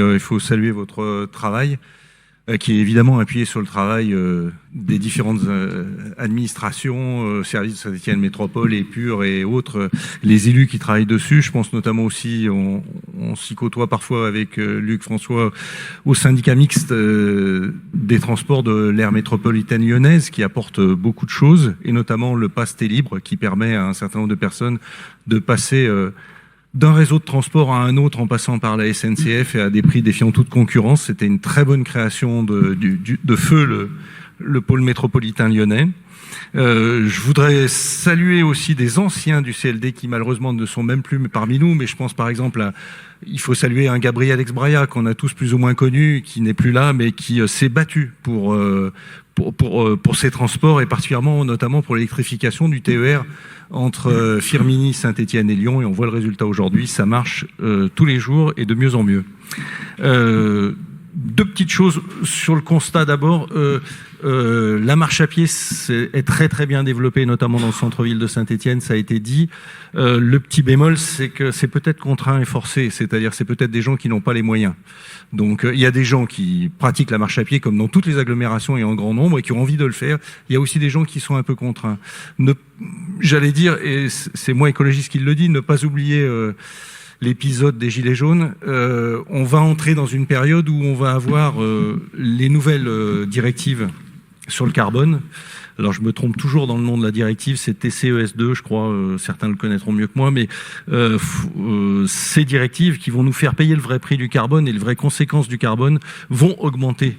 Il faut saluer votre travail, qui est évidemment appuyé sur le travail des différentes administrations, services de Saint-Étienne Métropole, Épure et autres, les élus qui travaillent dessus. Je pense notamment aussi, on s'y côtoie parfois avec Luc François, au syndicat mixte des transports de l'aire métropolitaine lyonnaise, qui apporte beaucoup de choses, et notamment le pass T-Libre, qui permet à un certain nombre de personnes de passer d'un réseau de transport à un autre en passant par la SNCF et à des prix défiant toute concurrence. C'était une très bonne création de feu le pôle métropolitain lyonnais. Je voudrais saluer aussi des anciens du CLD qui malheureusement ne sont même plus parmi nous, mais je pense par exemple il faut saluer un Gabriel Exbraya qu'on a tous plus ou moins connu, qui n'est plus là, mais qui s'est battu pour ces transports et particulièrement notamment pour l'électrification du TER entre Firminy, Saint-Étienne et Lyon, et on voit le résultat aujourd'hui, ça marche tous les jours et de mieux en mieux. Deux petites choses sur le constat d'abord. La marche à pied est très très bien développée, notamment dans le centre-ville de Saint-Étienne, ça a été dit. Le petit bémol, c'est que c'est peut-être contraint et forcé, c'est-à-dire c'est peut-être des gens qui n'ont pas les moyens. Donc il y a des gens qui pratiquent la marche à pied comme dans toutes les agglomérations et en grand nombre et qui ont envie de le faire. Il y a aussi des gens qui sont un peu contraints. J'allais dire, et c'est moi écologiste qui le dit, ne pas oublier l'épisode des Gilets jaunes. On va entrer dans une période où on va avoir les nouvelles directives sur le carbone. Alors je me trompe toujours dans le nom de la directive, c'est TCES2, je crois, certains le connaîtront mieux que moi, mais ces directives qui vont nous faire payer le vrai prix du carbone et les vraies conséquences du carbone vont augmenter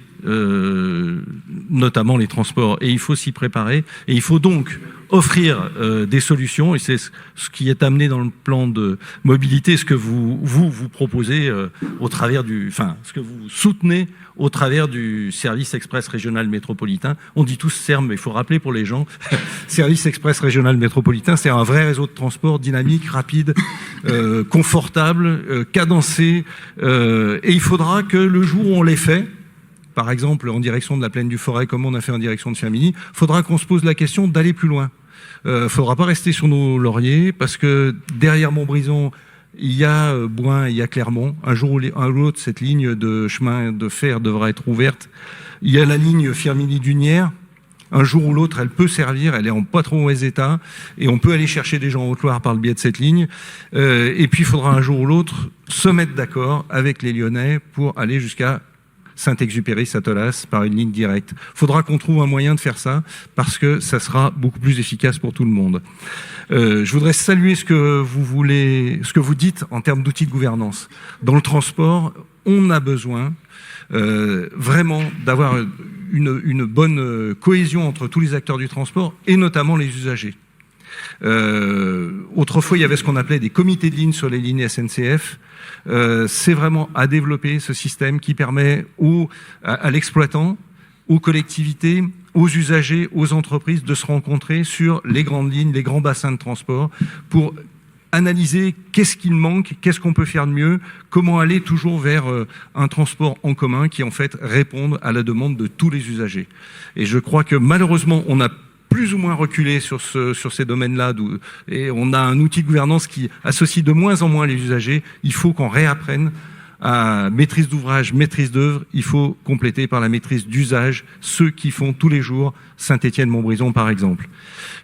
notamment les transports. Et il faut s'y préparer, et il faut donc offrir des solutions, et c'est ce qui est amené dans le plan de mobilité, ce que vous proposez au travers ce que vous soutenez au travers du service express régional métropolitain. On dit tous SERM, mais il faut rappeler pour les gens, service express régional métropolitain, c'est un vrai réseau de transport dynamique, rapide, confortable, cadencé, et il faudra que le jour où on les fait, par exemple en direction de la plaine du Forêt, comme on a fait en direction de Firminy, il faudra qu'on se pose la question d'aller plus loin. Il ne faudra pas rester sur nos lauriers, parce que derrière Montbrison, il y a Bouin, il y a Clermont. Un jour ou l'autre, cette ligne de chemin de fer devra être ouverte. Il y a la ligne Firminy-Dunière. Un jour ou l'autre, elle peut servir, elle est en pas trop mauvais état, et on peut aller chercher des gens en Haute-Loire par le biais de cette ligne. Et puis, il faudra un jour ou l'autre se mettre d'accord avec les Lyonnais pour aller jusqu'à Saint-Exupéry, Satolas, par une ligne directe. Il faudra qu'on trouve un moyen de faire ça, parce que ça sera beaucoup plus efficace pour tout le monde. Je voudrais saluer ce que vous dites en termes d'outils de gouvernance. Dans le transport, on a besoin vraiment d'avoir une bonne cohésion entre tous les acteurs du transport, et notamment les usagers. Autrefois, il y avait ce qu'on appelait des comités de ligne sur les lignes SNCF. C'est vraiment à développer ce système qui permet à l'exploitant, aux collectivités, aux usagers, aux entreprises de se rencontrer sur les grandes lignes, les grands bassins de transport pour analyser qu'est-ce qu'il manque, qu'est-ce qu'on peut faire de mieux, comment aller toujours vers un transport en commun qui en fait réponde à la demande de tous les usagers. Et je crois que malheureusement on a plus ou moins reculé sur ces domaines-là, et on a un outil de gouvernance qui associe de moins en moins les usagers. Il faut qu'on réapprenne à maîtrise d'ouvrage, maîtrise d'œuvre. Il faut compléter par la maîtrise d'usage ceux qui font tous les jours Saint-Étienne-Montbrison, par exemple.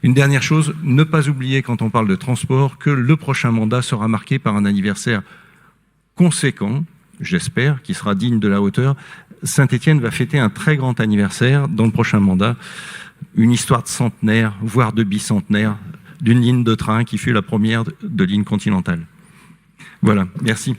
Une dernière chose, ne pas oublier quand on parle de transport que le prochain mandat sera marqué par un anniversaire conséquent, j'espère, qui sera digne de la hauteur. Saint-Étienne va fêter un très grand anniversaire dans le prochain mandat. Une histoire de centenaire, voire de bicentenaire, d'une ligne de train qui fut la première de ligne continentale. Voilà, merci.